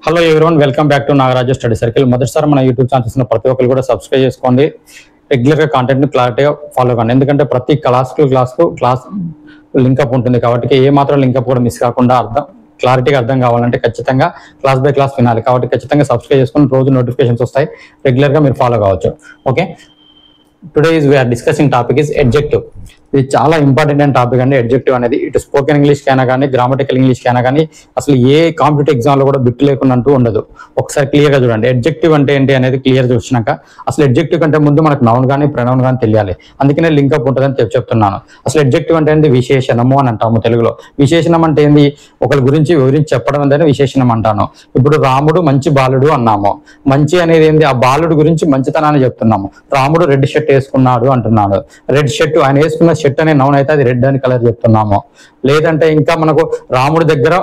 Hello everyone, welcome back to Nagaraju study circle. మొదటిసారి మన YouTube channel చూసిన ప్రతి ఒక్కరు కూడా సబ్స్క్రైబ్ చేసుకోండి. రెగ్యులర్గా కాంటెంట్ని క్లారిటీగా ఫాలో కండి. ఎందుకంటే ప్రతి క్లాస్ లింకప్ ఉంటుంది కాబట్టి ఏ మాత్రం లింకప్ కూడా మిస్ కాకుండా క్లారిటీగా అర్థం కావాలంటే ఖచ్చితంగా క్లాస్ బై క్లాస్ వినాలి. కాబట్టి ఖచ్చితంగా సబ్స్క్రైబ్ చేసుకుని రోజు నోటిఫికేషన్స్ వస్తాయి, రెగ్యులర్గా మీరు ఫాలో కావచ్చు. Okay, today we're discussing topic is adjective. ఇది చాలా ఇంపార్టెంట్ టాపిక్ అండి. అడ్జెక్టివ్ అనేది ఇటు స్పోకెన్ ఇంగ్లీష్ కైనా కానీ, గ్రామటికల్ ఇంగ్లీష్ కైనా కానీ అసలు ఏ కాంపిటేటివ్ ఎగ్జామ్లో కూడా బిట్ లేకుండా అంటూ ఉండదు. ఒకసారి క్లియర్గా చూడండి, అడ్జెక్టివ్ అంటే ఏంటి అనేది క్లియర్ చూసినాక అసలు అడ్జెక్టివ్ కంటే ముందు మనకు నౌన్ కానీ ప్రొనౌన్ కానీ తెలియాలి. అందుకనే లింకప్ ఉంటుందని చెప్తున్నాను. అసలు అడ్జెక్టివ్ అంటే ఏంటి? విశేషణము అని అంటాము తెలుగులో. విశేషణం అంటే ఏంది? ఒకరి గురించి వివరించి చెప్పడం అనేది విశేషణం అంటాను. ఇప్పుడు రాముడు మంచి బాలుడు అన్నాము. మంచి అనేది ఏంది? ఆ బాలుడు గురించి మంచితనాన్ని చెప్తున్నాము. రాముడు రెడ్ షర్ట్ వేసుకున్నాడు అంటున్నాడు. రెడ్ షర్ట్, ఆయన వేసుకున్న షర్ట్ అనే నౌన్ అయితే అది రెడ్ అని కలర్ చెప్తున్నాము. లేదంటే ఇంకా మనకు రాముడి దగ్గర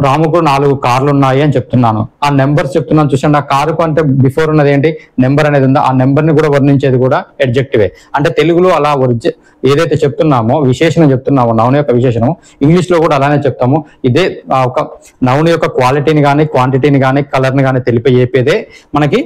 రాముకు 4 కార్లు ఉన్నాయి అని చెప్తున్నాను. ఆ నెంబర్స్ చెప్తున్నాను చూసండి. ఆ కారుకు అంటే బిఫోర్ ఉన్నది ఏంటి? నెంబర్ అనేది ఉందా? ఆ నెంబర్ ని కూడా వర్ణించేది కూడా అడ్జెక్టివే. అంటే తెలుగులో అలా ఏదైతే చెప్తున్నామో విశేషణం చెప్తున్నామో, నౌన్ యొక్క విశేషణం, ఇంగ్లీష్ లో కూడా అలానే చెప్తాము. ఇదే ఒక నౌన్ యొక్క క్వాలిటీని కానీ, క్వాంటిటీని కానీ, కలర్ని కానీ తెలిపే ఏపేదే మనకి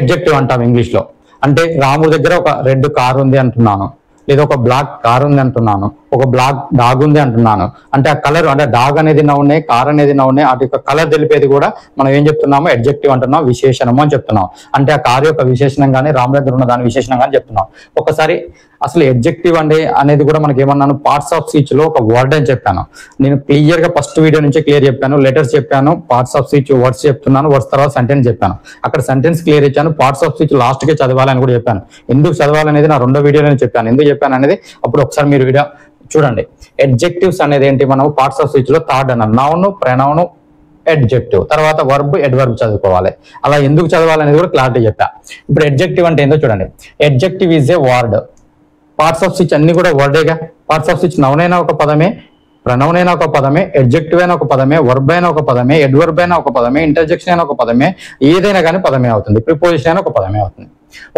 అడ్జెక్టివ్ అంటాం ఇంగ్లీష్ లో. అంటే రాముడి దగ్గర ఒక రెడ్ కార్ ఉంది అంటున్నాను, లేదా ఒక బ్లాక్ కార్ ఉంది అంటున్నాను, ఒక బ్లాక్ డాగ్ ఉంది అంటున్నాను. అంటే ఆ కలర్, అంటే డాగ్ అనేది నౌనే, కార్ అనేది నౌనే, వాటి యొక్క కలర్ తెలిపేది కూడా మనం ఏం చెప్తున్నాము? అడ్జెక్టివ్ అంటున్నాం, విశేషణము అని చెప్తున్నాం. అంటే ఆ కార్ యొక్క విశేషణం కానీ, రాము దగ్గర ఉన్న దాని విశేషణం కానీ చెప్తున్నాం. ఒకసారి అసలు అడ్జెక్టివ్ అనేది కూడా మనకి ఏమన్నాను? పార్ట్స్ ఆఫ్ స్పీచ్ లో ఒక వర్డ్ అని చెప్పాను. నేను క్లియర్ గా ఫస్ట్ వీడియో నుంచే క్లియర్ చెప్పాను. లెటర్స్ చెప్పాను, పార్ట్స్ ఆఫ్ స్పీచ్ వర్డ్స్ చెప్తున్నాను, వర్డ్స్ తర్వాత సెంటెన్స్ చెప్పాను. అక్కడ సెంటెన్స్ క్లియర్ ఇచ్చాను. పార్ట్స్ ఆఫ్ స్పీచ్ లాస్ట్ కే చదవాలని కూడా చెప్పాను. ఎందుకు చదవాలనేది నా 2వ వీడియోలో చెప్పాను. ఎందుకు చెప్పాను అనేది అప్పుడు ఒకసారి మీరు వీడియో చూడండి. అడ్జెక్టివ్స్ అనేది ఏంటి? మనం పార్ట్స్ ఆఫ్ స్పీచ్ లో థర్డ్ అన్నాను, నౌన్, ప్రొనౌన్, అడ్జెక్టివ్, తర్వాత వర్బ్, అడ్వర్బ్ చదువుకోవాలి. అలా ఎందుకు చదవాలనేది కూడా క్లారిటీ చెప్పా. ఇప్పుడు అడ్జెక్టివ్ అంటే ఏంటో చూడండి. Adjective is a word. Parts of speech అన్ని కూడా వర్డేగా. పార్ట్స్ ఆఫ్ స్పీచ్ నౌన్ అయినా ఒక పదమే, ప్రొనౌన్ అయినా ఒక పదమే, అడ్జెక్టివ్ అయినా ఒక పదమే, వర్బ్ అయినా ఒక పదమే, అడ్వర్బ్ అయినా ఒక పదమే, ఇంటర్జెక్షన్ అయినా ఒక పదమే, ఏదైనా కానీ పదమే అవుతుంది. ప్రిపోజిషన్ అయినా ఒక పదమే అవుతుంది.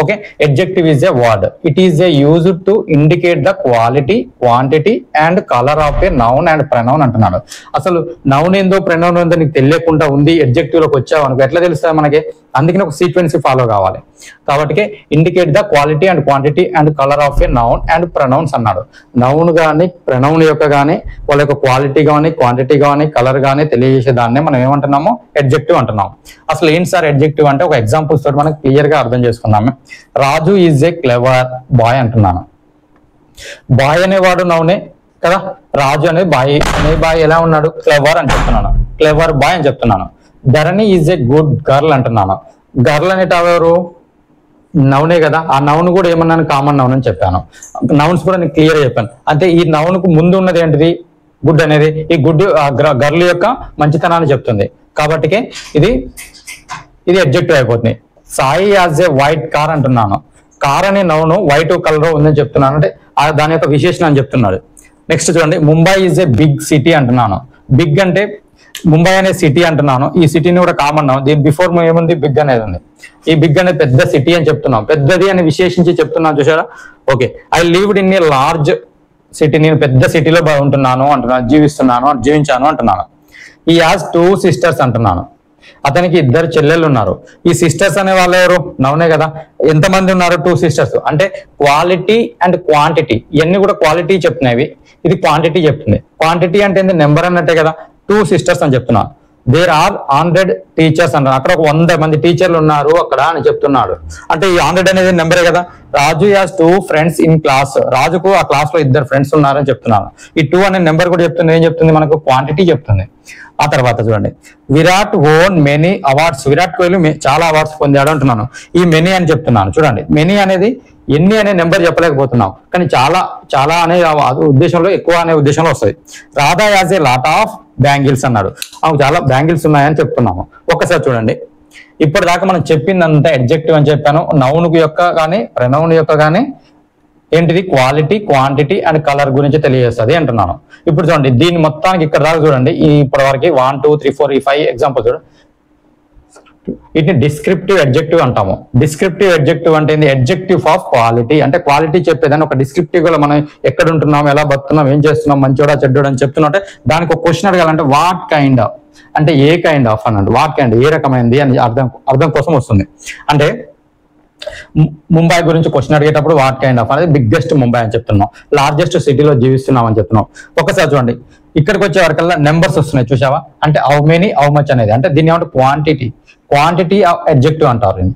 Okay, adjective is a word. It is A used to indicate the quality, quantity and colour of a noun and pronoun అంటున్నాడు. అసలు నౌన్ ఏందో ప్రొనౌన్ ఏందో నీకు తెలియకుండా ఉంది, అడ్జెక్టివ్ లోకి వచ్చావు అనుకో ఎట్లా తెలుస్తుంది మనకి? అందుకని ఒక సీక్వెన్స్ ఫాలో కావాలి. కాబట్టి indicate the quality and quantity and colour of a noun and pronouns అన్నాడు. నౌన్ కానీ, ప్రొనౌన్ యొక్క కానీ, వాళ్ళ యొక్క క్వాలిటీ కానీ, క్వాంటిటీ కానీ, కలర్ కానీ తెలియజేసే దాన్నే మనం ఏమంటున్నాము? అడ్జెక్టివ్ అంటున్నాం. అసలు ఏంటి సార్ అడ్జెక్టివ్ అంటే? ఒక ఎగ్జాంపుల్స్ తోటి మనకు క్లియర్ గా అర్థం చేసుకుందాము. రాజు ఈజ్ ఏ క్లెవర్ బాయ్ అంటున్నాను. బాయ్ అనేవాడు నౌనే కదా. రాజు అనే బాయ్ ఎలా ఉన్నాడు? క్లెవర్ అని చెప్తున్నాను. క్లెవర్ బాయ్ అని చెప్తున్నాను. ధరణి ఈజ్ ఏ గుడ్ గర్ల్ అంటున్నాను. గర్ల్ అనేట ఎవరు? నౌనే కదా. ఆ నౌన్ కూడా ఏమన్నాను? కామన్ నౌన్ అని చెప్పాను. నౌన్స్ కూడా నేను క్లియర్ చెప్పాను. అంటే ఈ నౌన్ కు ముందు ఉన్నది ఏంటిది? గుడ్ అనేది. ఈ గుడ్ గర్ల్ యొక్క మంచితనాన్ని చెప్తుంది. కాబట్టి ఇది అడ్జెక్టివ్ అయిపోతుంది. Sai as a white car అంటున్నాను. కార్ అనే నౌను వైట్ కలర్ ఉందని చెప్తున్నాను, అంటే దాని యొక్క విశేషణ అని చెప్తున్నాడు. నెక్స్ట్ చూడండి, Mumbai is a big city అంటున్నాను. బిగ్ అంటే ముంబై అనే సిటీ అంటున్నాను. ఈ సిటీని కూడా కామన్ నౌన్. దీని బిఫోర్ ఏముంది? బిగ్ అనేది ఉంది. ఈ బిగ్ అనేది పెద్ద సిటీ అని చెప్తున్నాం. పెద్దది అని విశేషించి చెప్తున్నాను, చూసారా? Okay, I lived in a large city. నేను పెద్ద సిటీలో ఉంటున్నాను అంటున్నాను, జీవించాను అంటున్నాను. ఈ హాజ్ 2 సిస్టర్స్ అంటున్నాను. అతనికి 2 చెల్లెళ్ళు ఉన్నారు. ఈ సిస్టర్స్ అనే వాళ్ళు ఎవరు? నౌనే కదా. ఎంతమంది ఉన్నారు? 2 సిస్టర్స్. అంటే క్వాలిటీ అండ్ క్వాంటిటీ, ఇవన్నీ కూడా క్వాలిటీ చెప్తున్నాయి, ఇది క్వాంటిటీ చెప్తుంది. క్వాంటిటీ అంటే నెంబర్ అన్నట్టే కదా. 2 సిస్టర్స్ అని చెప్తున్నాను. దేర్ ఆర్ 100 టీచర్స్ అంటారు. అక్కడ ఒక 100 మంది టీచర్లు ఉన్నారు అక్కడ అని చెప్తున్నాడు. అంటే ఈ 100 అనేది నెంబరే కదా. రాజు హ్యాస్ 2 ఫ్రెండ్స్ ఇన్ క్లాస్. రాజుకు ఆ క్లాస్ లో 2 ఫ్రెండ్స్ ఉన్నారని చెప్తున్నాను. ఈ 2 అనే నెంబర్ కూడా చెప్తుంది. ఏం చెప్తుంది? మనకు క్వాంటిటీ చెప్తుంది. ఆ తర్వాత చూడండి, Virat own many awards. Virat Kohli చాలా అవార్డ్స్ పొందాడు అంటున్నాను. ఈ మెనీ అని చెప్తున్నాను. చూడండి, మెనీ అనేది ఎన్ని అనే నెంబర్ చెప్పలేకపోతున్నాం, కానీ చాలా అనే ఉద్దేశంలో, ఎక్కువ అనే ఉద్దేశంలో వస్తుంది. Radha as a lot of bangles అన్నాడు. చాలా బ్యాంగిల్స్ ఉన్నాయని చెప్తున్నాము. ఒక్కసారి చూడండి, ఇప్పటిదాకా మనం చెప్పిందంతా అడ్జెక్టివ్ అని చెప్పాను. నౌన్ యొక్క కానీ, ప్రొనౌన్ యొక్క కానీ ఏంటిది? క్వాలిటీ, క్వాంటిటీ అండ్ కలర్ గురించి తెలియజేస్తుంది అంటున్నాను. ఇప్పుడు చూడండి, దీన్ని మొత్తానికి ఇక్కడ దాకా చూడండి. ఇప్పటి వరకు 1 2 3 4 5 ఎగ్జాంపుల్ చూడండి. వీటిని డిస్క్రిప్టివ్ అడ్జెక్టివ్ అంటాము. డిస్క్రిప్టివ్ అడ్జెక్టివ్ అంటే అడ్జెక్టివ్ ఆఫ్ క్వాలిటీ. అంటే క్వాలిటీ చెప్పేదాన్ని ఒక డిస్క్రిప్టివ్ గా మనం ఎక్కడ ఉంటున్నాం, ఎలా బతున్నాం, ఏం చేస్తున్నాం, మంచోడా చెడ్డోడా అని చెప్తున్నా. అంటే దానికి ఒక క్వశ్చన్ అడగాలంటే వాట్ కైండ్ ఆఫ్, అంటే ఏ కైండ్ ఆఫ్ అన్నట్టు, వాట్ కైండ్ ఏ రకమైనది అని అర్థం కోసం వస్తుంది. అంటే ముంబై గురించి క్వశ్చన్ అడిగేటప్పుడు వాట్ కైండ్ ఆఫ్ అనేది బిగ్గెస్ట్ ముంబై అని చెప్తున్నాం, లార్జెస్ట్ సిటీలో జీవిస్తున్నాం అని చెప్తున్నాం. ఒకసారి చూడండి ఇక్కడికి వచ్చే వరకల్లా నెంబర్స్ వస్తున్నాయి చూసావా, అంటే హౌ మెనీ హౌ మచ్ అనేది, అంటే దీన్ని ఏమంటే క్వాంటిటీ ఆఫ్ అడ్జెక్టివ్ అంటారు,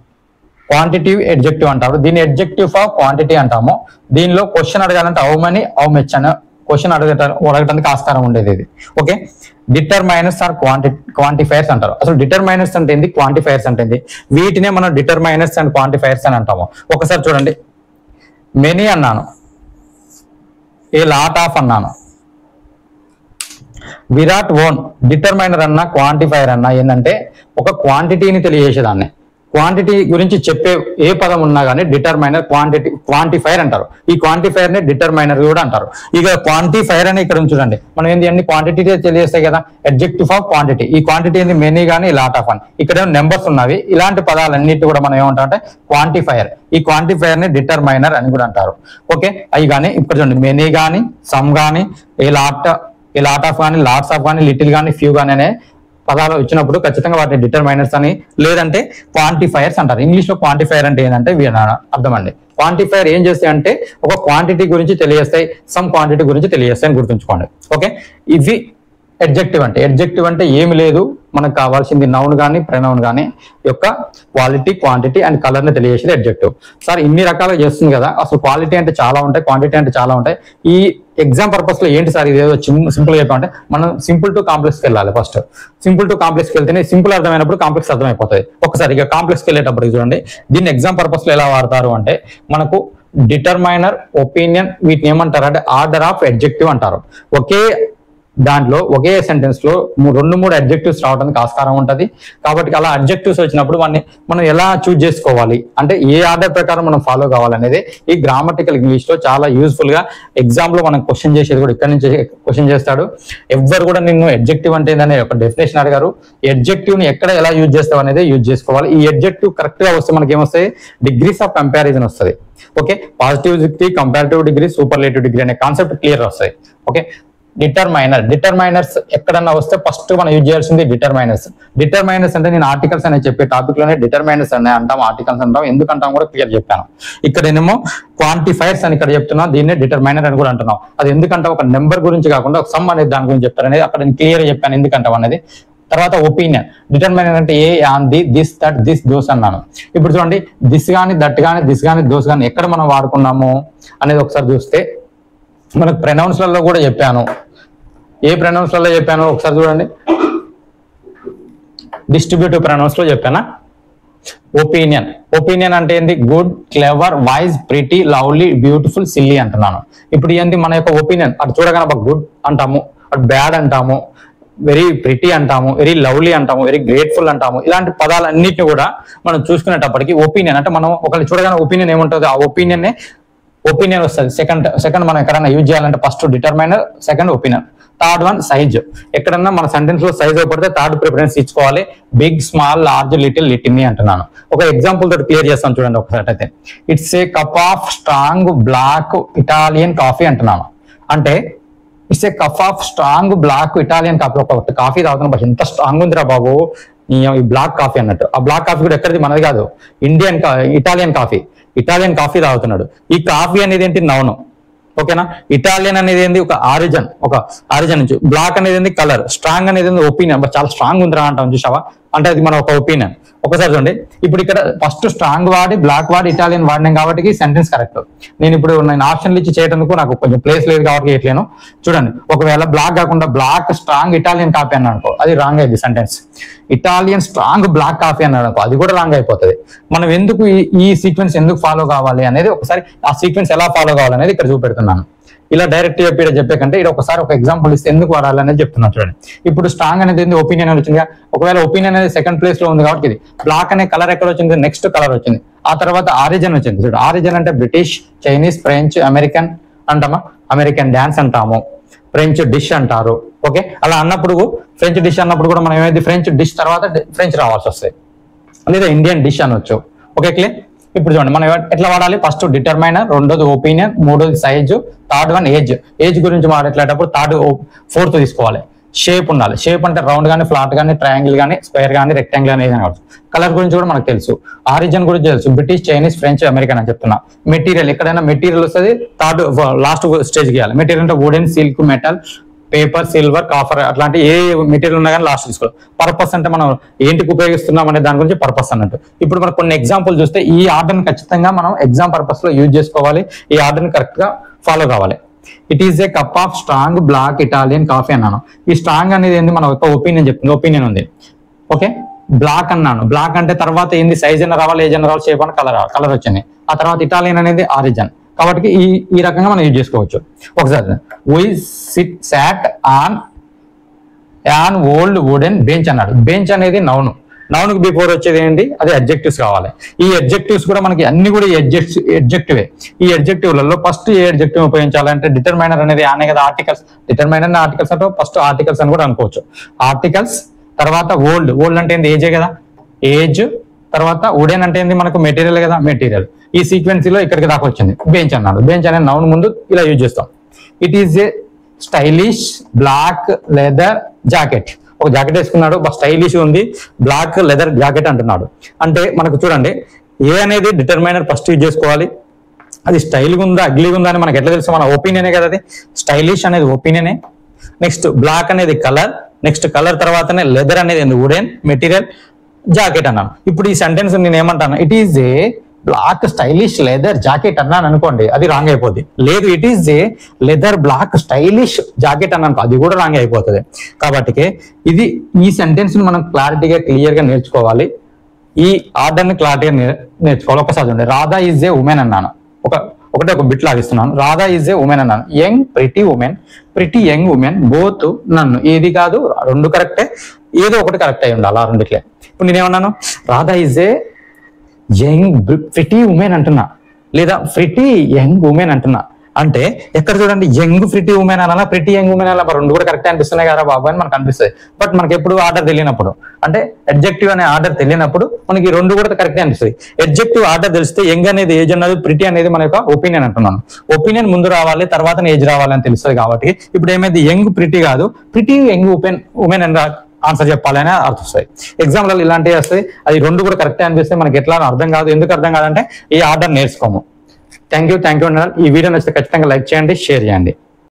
క్వాంటిటివ్ అడ్జెక్టివ్ అంటారు, దీన్ని అడ్జెక్టివ్ ఆఫ్ క్వాంటిటీ అంటాము. దీనిలో క్వశ్చన్ అడగాలంటే హౌ మెనీ హౌ మచ్ అని క్వశ్చన్ అడగటానికి ఆస్కారం ఉండేది ఇది. ఓకే, డిటర్మైనర్స్ ఆర్ క్వాంటిఫైర్స్ అంటారు. అసలు డిటర్మైనర్స్ అంటే ఏంది, క్వాంటిఫైర్స్ అంటే ఏంది, వీటినే మనం డిటర్మైనర్స్ అండ్ క్వాంటిఫైర్స్ అని అంటాము. ఒకసారి చూడండి, మెనీ అన్నాను, ఏ లాట్ ఆఫ్ అన్నాను, విరాట్ ఓన్. డిటర్మైనర్ అన్నా క్వాంటిఫైర్ అన్నా ఏంటంటే ఒక క్వాంటిటీని తెలియజేసేదాన్ని, క్వాంటిటీ గురించి చెప్పే ఏ పదం ఉన్నా కానీ డిటర్మైనర్ క్వాంటిఫైర్ అంటారు. ఈ క్వాంటిఫైర్ ని డిటర్మైనర్ కూడా అంటారు. ఇక క్వాంటిఫైర్ అని ఇక్కడ చూడండి, మనం ఏంది అన్ని క్వాంటిటీ తెలియజేస్తాయి కదా, అడ్జెక్టివ్ ఆఫ్ క్వాంటిటీ. ఈ క్వాంటిటీ ఏంది మెనీ కానీ లాట్ ఆఫ్ అని, ఇక్కడ నెంబర్స్ ఉన్నవి. ఇలాంటి పదాలన్నిటి కూడా మనం ఏమంటాం అంటే క్వాంటిఫైర్. ఈ క్వాంటిఫైర్ ని డిటర్మైనర్ అని కూడా అంటారు. ఓకే, అవి కానీ ఇక్కడ చూడండి మెనీ కానీ, సమ్ కానీ, ఏ లాట్ ఆఫ్ కానీ, లాట్స్ ఆఫ్ కానీ, లిటిల్ కానీ, ఫ్యూ కానీ అనే పదాలు ఇచ్చినప్పుడు ఖచ్చితంగా వాటిని డిటర్మైనర్స్ అని లేదంటే క్వాంటిఫైర్స్ అంటారు. ఇంగ్లీష్ లో క్వాంటిఫైర్ అంటే ఏంటంటే అర్థం అండి. క్వాంటిఫైర్ ఏం చేస్తాయి అంటే ఒక క్వాంటిటీ గురించి తెలియజేస్తాయి, సమ్ క్వాంటిటీ గురించి తెలియజేస్తాయి అని గుర్తుంచుకోండి. ఓకే, ఇవి అడ్జెక్టివ్ అంటే ఏమి లేదు, మనకు కావాల్సింది నౌన్ కానీ ప్రనౌన్ కానీ యొక్క క్వాలిటీ, క్వాంటిటీ అండ్ కలర్ ని తెలియజేసేది అడ్జెక్టివ్. సార్ ఇన్ని రకాలుగా చేస్తుంది కదా, అసలు క్వాలిటీ అంటే చాలా ఉంటాయి, క్వాంటిటీ అంటే చాలా ఉంటాయి. ఈ ఎగ్జామ్ పర్పస్ లో ఏంటి సార్ ఇదేదో సింపుల్ చెప్పామంటే మనం సింపుల్ టు కాంప్లెక్స్ కి వెళ్ళాలి. ఫస్ట్ సింపుల్ టు కాంప్లెక్స్ కి వెళ్తేనే సింపుల్ అర్థమైనప్పుడు కాంప్లెక్స్ అర్థమైపోతుంది. ఒకసారి ఇక కాంప్లెక్స్ కి వెళ్ళేటప్పుడు చూడండి, దీన్ని ఎగ్జామ్ పర్పస్ లో ఎలా వాడతారు అంటే మనకు డిటర్మైనర్, ఒపీనియన్ వీటిని ఏమంటారు అంటే ఆర్డర్ ఆఫ్ అడ్జెక్టివ్ అంటారు. దాంట్లో ఒకే సెంటెన్స్ లో 2-3 అడ్జెక్టివ్స్ రావడానికి ఆస్కారం ఉంటుంది. కాబట్టి అలా అడ్జెక్టివ్స్ వచ్చినప్పుడు మనం ఎలా చూజ్ చేసుకోవాలి అంటే ఏ ఆర్డర్ ప్రకారం మనం ఫాలో కావాలనేది ఈ గ్రామటికల్ ఇంగ్లీష్ లో చాలా యూస్ఫుల్ గా ఎగ్జామ్ లో మనం క్వశ్చన్ చేసేది కూడా ఇక్కడ నుంచి క్వశ్చన్ చేస్తాడు. ఎవ్వరు కూడా నిన్ను అడ్జెక్టివ్ అంటే ఏంటనే ఒక డెఫినేషన్ అడిగారు, అడ్జెక్టివ్ ని ఎక్కడ ఎలా యూజ్ చేస్తావు అనేది యూజ్ చేసుకోవాలి. ఈ అడ్జెక్టివ్ కరెక్ట్ గా వస్తే మనకి ఏమొస్తాయి, డిగ్రీస్ ఆఫ్ కంపారిజన్ వస్తుంది. Okay, positive degree, comparative degree, superlative degree అనే కాన్సెప్ట్ క్లియర్ వస్తాయి. ఓకే, డిటర్మైనర్స్ ఎక్కడన్నా వస్తే ఫస్ట్ మనం యూజ్ చేయాల్సింది డిటర్మైనర్స్ అంటే నేను ఆర్టికల్స్ అనే చెప్పే టాపిక్ లోనే డిటర్మైనర్స్ అనే అంటాం, ఆర్టికల్స్ అంటాం, ఎందుకంటాం కూడా క్లియర్ చెప్పాను. ఇక్కడేమో క్వాంటిఫైర్స్ అని ఇక్కడ చెప్తున్నా, దీన్నే డిటర్మైనర్ అని కూడా అంటున్నాం. అది ఎందుకంటే ఒక నెంబర్ గురించి కాకుండా ఒక సమ్ అనేది దాని గురించి చెప్తారు అనేది అక్కడ నేను క్లియర్ చెప్పాను ఎందుకంటాం అనేది. తర్వాత ఒపీనియన్, డిటర్మైనర్ అంటే a, an, the, this, that, this, those అన్నాను. ఇప్పుడు చూడండి దిస్ కానీ, దట్ కానీ, దిస్ కానీ, దోస్ కానీ ఎక్కడ మనం వాడుకున్నాము అనేది ఒకసారి చూస్తే మనకు ప్రొనౌన్స్ లలో కూడా చెప్పాను. ఏ ప్రొనౌన్స్ లలో చెప్పాను ఒకసారి చూడండి, డిస్ట్రిబ్యూటివ్ ప్రొనౌన్స్ లో చెప్పానా. ఒపీనియన్ అంటే ఏంది, good, clever, wise, pretty, lovely, beautiful, silly అంటున్నాను. ఇప్పుడు ఏంది మన యొక్క ఒపీనియన్, అటు చూడగానే గుడ్ అంటాము, అటు బ్యాడ్ అంటాము, వెరీ ప్రిటీ అంటాము, వెరీ లవ్లీ అంటాము, వెరీ గ్రేట్ఫుల్ అంటాము. ఇలాంటి పదాలన్నిటిని కూడా మనం చూసుకునేటప్పటికి ఒపీనియన్ అంటే మనం ఒకళ్ళు చూడగానే ఒపీనియన్ ఏముంటుంది, ఆ ఒపీనియన్ వస్తుంది. సెకండ్ మనం ఎక్కడైనా యూజ్ చేయాలంటే first determiner, second opinion. Third one size, ఎక్కడన్నా మన సెంటెన్స్ లో సైజ్ పడితే థర్డ్ ప్రిఫరెన్స్ ఇచ్చుకోవాలి. Big, small, large, little, little అంటున్నాను. ఒక ఎగ్జాంపుల్ తోటి క్లియర్ చేస్తాను చూడండి ఒకసారి అయితే. It's a cup of strong black Italian coffee అంటున్నాను. అంటే it's a cup of strong black Italian coffee, ఒక కాఫీ తాగుతున్నా బట్ ఎంత స్ట్రాంగ్ ఉందిరా బాబు ఈ బ్లాక్ కాఫీ అన్నట్టు. ఆ బ్లాక్ కాఫీ కూడా ఎక్కడిది, మనది కాదు, ఇటాలియన్ కాఫీ తాగుతున్నాడు. ఈ కాఫీ అనేది ఏంటి, నౌను. ఓకేనా, ఇటాలియన్ అనేది ఏంది, ఒక ఆరిజన్ నుంచి. బ్లాక్ అనేది ఏంది, కలర్. స్ట్రాంగ్ అనేది ఏంది, ఒపీనియన్. చాలా స్ట్రాంగ్ ఉందిరా అంటాం చూసావా, అంటే అది మన ఒక ఒపీనియన్. ఒకసారి చూడండి, ఇప్పుడు ఇక్కడ ఫస్ట్ స్ట్రాంగ్ వాడి, బ్లాక్ వాడి, ఇటాలియన్ వాడినాం కాబట్టి సెంటెన్స్ కరెక్ట్. నేను ఆప్షన్లు ఇచ్చి చేయడానికి నాకు కొంచెం ప్లేస్ లేదు కాబట్టి చేయట్లేను. చూడండి, ఒకవేళ బ్లాక్ కాకుండా బ్లాక్ స్ట్రాంగ్ ఇటాలియన్ కాఫీ అన్నాడు అనుకో, అది రాంగ్ అయింది sentence. Italian strong black coffee అన్నాడు అనుకో, అది కూడా రాంగ్ అయిపోతుంది. మనం ఎందుకు ఈ సీక్వెన్స్ ఎందుకు ఫాలో కావాలి అనేది ఒకసారి, ఆ సీక్వెన్స్ ఎలా ఫాలో కావాలనేది ఇక్కడ చూపెడుతున్నాను. ఇలా డైరెక్ట్ చెప్పే కంటే ఇక్కడ ఒకసారి ఒక ఎగ్జాంపుల్ ఇస్తే ఎందుకు వాడాలి అనేది చెప్తున్నాను చూడండి. ఇప్పుడు స్ట్రాంగ్ అనేది ఏంది, ఒపీనియన్ వచ్చింది. ఒకవేళ ఒపీనియన్ అనేది సెకండ్ ప్లేస్ లో ఉంది కాబట్టి ఇది బ్లాక్ అనే కలర్ ఎక్కడ వచ్చింది, నెక్స్ట్ కలర్ వచ్చింది. ఆ తర్వాత ఆరిజిన్ వచ్చింది. చూడు, ఆరిజిన్ అంటే బ్రిటిష్, చైనీస్, ఫ్రెంచ్, అమెరికన్ అంటామా, అమెరికన్ డాన్స్ అంటాము, ఫ్రెంచ్ డిష్ అంటారు. ఓకే, అలా అన్నప్పుడు ఫ్రెంచ్ డిష్ అన్నప్పుడు కూడా మనం ఏమైంది, ఫ్రెంచ్ డిష్ తర్వాత ఫ్రెంచ్ రావాల్సి వస్తాయి, లేదా ఇండియన్ డిష్ అనొచ్చు. Okay clear. ఇప్పుడు చూడండి మనం ఎట్లా వాడాలి, ఫస్ట్ డిటర్మైనర్, రెండోది ఒపీనియన్, మూడోది size, third one age. Age గురించి మాట్లాడేటప్పుడు ఫోర్త్ తీసుకోవాలి. షేప్ ఉండాలి. షేప్ అంటే రౌండ్ కానీ, ఫ్లాట్ కానీ, ట్రయాంగిల్ కానీ, స్క్వేర్ కానీ, రెక్టాంగిల్ కానీ ఏదైనా కావచ్చు. కలర్ గురించి కూడా మనకు తెలుసు, ఆరిజిన్ గురించి తెలుసు, బ్రిటిష్, చైనీస్, ఫ్రెంచ్, అమెరికన్ అని చెప్తున్నా. మెటీరియల్ ఎక్కడైనా మెటీరియల్ వస్తుంది లాస్ట్ స్టేజ్ గీయాలి. మెటీరియల్ అంటే wooden, silk, metal, paper, silver, copper అట్లాంటి ఏ మెటీరియల్ ఉన్నా కానీ లాస్ట్ తీసుకోవాలి. పర్పస్ అంటే మనం ఏంటికి ఉపయోగిస్తున్నాం అనే దాని గురించి పర్పస్ అన్నట్టు. ఇప్పుడు మనం కొన్ని ఎగ్జాంపుల్ చూస్తే ఈ ఆర్డర్ని ఖచ్చితంగా మనం ఎగ్జామ్ పర్పస్ లో యూజ్ చేసుకోవాలి. ఈ ఆర్డర్ని కరెక్ట్ గా ఫాలో కావాలి. It is a cup of strong black Italian coffee అన్నాను. ఈ స్ట్రాంగ్ అనేది ఏంది, మన ఒక ఒపీనియన్ చెప్తుంది, ఒపీనియన్ ఉంది. ఓకే, బ్లాక్ అన్నాను. బ్లాక్ అంటే తర్వాత ఏంది, సైజ్ అయినా రావాలి, ఏజ్ అయినా రావాలి, షేప్ అని కలర్ వచ్చింది. ఆ తర్వాత ఇటాలియన్ అనేది ఆరిజిన్. కాబట్టి ఈ రకంగా మనం యూజ్ చేసుకోవచ్చు. ఒకసారి we sat on old wooden bench అన్నాడు. బెంచ్ అనేది నౌన్. నౌన్కి బిఫోర్ వచ్చేది ఏంటి, అది అడ్జెక్టివ్స్ కావాలి. ఈ అడ్జెక్టివ్స్ కూడా మనకి అన్ని కూడా అడ్జెక్టివే. ఈ అడ్జెక్టివ్లలో ఫస్ట్ ఏ అడ్జెక్టివ్ ఉపయోగించాలంటే డిటర్మైనర్ అనేది ఆనే కదా, ఆర్టికల్స్. డిటర్మైనర్ ఆర్టికల్స్ అంటే ఫస్ట్ ఆర్టికల్స్ అని కూడా అనుకోవచ్చు. ఆర్టికల్స్ తర్వాత ఓల్డ్. ఓల్డ్ అంటే ఏంది, ఏజే కదా, ఏజ్. తర్వాత వుడెన్ అంటే ఏంది, మనకు మెటీరియల్ కదా, మెటీరియల్. ఈ సీక్వెన్స్ లో ఇక్కడికి దాకా వచ్చింది. బెంచ్ అన్నాడు. బెంచ్ అనే నౌన్ ముందు ఇలా యూజ్ చేస్తాం. It is a stylish black leather jacket. ఒక జాకెట్ వేసుకున్నాడు, స్టైలిష్ ఉంది, బ్లాక్ లెదర్ జాకెట్ అంటున్నాడు. అంటే మనకు చూడండి, ఏ అనేది డిటర్మైనర్ ఫస్ట్ యూజ్ చేసుకోవాలి. అది స్టైల్గా ఉందా, అగ్లీగా ఉందా అని మనకి ఎట్లా తెలుసు, మన ఒపీనియనే కదా అది. స్టైలిష్ అనేది ఒపీనియనే. నెక్స్ట్ బ్లాక్ అనేది కలర్. నెక్స్ట్ కలర్ తర్వాతనే లెదర్ అనేది వుడెన్ మెటీరియల్, జాకెట్ అన్నాను. ఇప్పుడు ఈ సెంటెన్స్ నేను ఏమంటాను, it is a black stylish leather jacket అన్నాను అనుకోండి, అది రాంగ్ అయిపోద్ది. లేదు, it is a leather black stylish jacket అన్నాను, అది కూడా రాంగ్ అయిపోతుంది. కాబట్టి ఈ సెంటెన్స్ ని మనం క్లారిటీగా క్లియర్ గా నేర్చుకోవాలి. ఈ ఆర్డర్ ని క్లారిటీగా నేర్చుకోవాలి. ఒకసారి చూడండి, రాధా ఈజ్ ఏ ఉమెన్ అన్నాను. ఒక బిట్ లాగిస్తున్నాను. రాధా ఈజ్ ఏ ఉమెన్ అన్నాను. Young pretty woman, pretty young woman, both నన్ను. ఏది కాదు, రెండు కరెక్టే, ఏదో ఒకటి కరెక్ట్ అయి ఉండాలి ఆ రెండిట్లే. ఇప్పుడు నేనేమన్నాను, Radha is a young pretty woman అంటున్నా, లేదా ప్రిటీ యంగ్ ఉమెన్ అంటున్నా. అంటే ఎక్కడ చూడండి, యంగ్ ప్రిటీ ఉమెన్ అనాలా, ప్రిటీ యంగ్ ఉమెన్ అనాలా, రెండు కూడా కరెక్ట్ అనిపిస్తున్నాయి కదా బాబు అని మనకు అనిపిస్తుంది. బట్ మనకి ఎప్పుడు ఆర్డర్ తెలియనప్పుడు, అంటే అడ్జెక్టివ్ అనే ఆర్డర్ తెలియనప్పుడు మనకి రెండు కూడా కరెక్ట్ అనిపిస్తుంది. అడ్జెక్టివ్ ఆర్డర్ తెలిస్తే యంగ్ అనేది ఏజ్ అన్నది, ప్రిటీ అనేది మన యొక్క ఒపీనియన్ అంటున్నాను. ఒపీనియన్ ముందు రావాలి, తర్వాత ఏజ్ రావాలి అని తెలుస్తుంది. కాబట్టి ఇప్పుడు ఏమైంది, యంగ్ ప్రిటీ కాదు, ప్రిటీ యంగ్ ఉమెన్ అని ఆన్సర్ చెప్పాలని అర్థం వస్తాయి. ఎగ్జామ్లలో ఇలాంటివి వస్తాయి. అది రెండు కూడా కరెక్ట్ అనిపిస్తే మనకి ఎట్లా అర్థం కాదు. ఎందుకు అర్థం కాదంటే ఈ ఆర్డర్ నేర్చుకోము. Thank you. ఈ వీడియో నచ్చితే ఖచ్చితంగా లైక్ చేయండి, షేర్ చేయండి.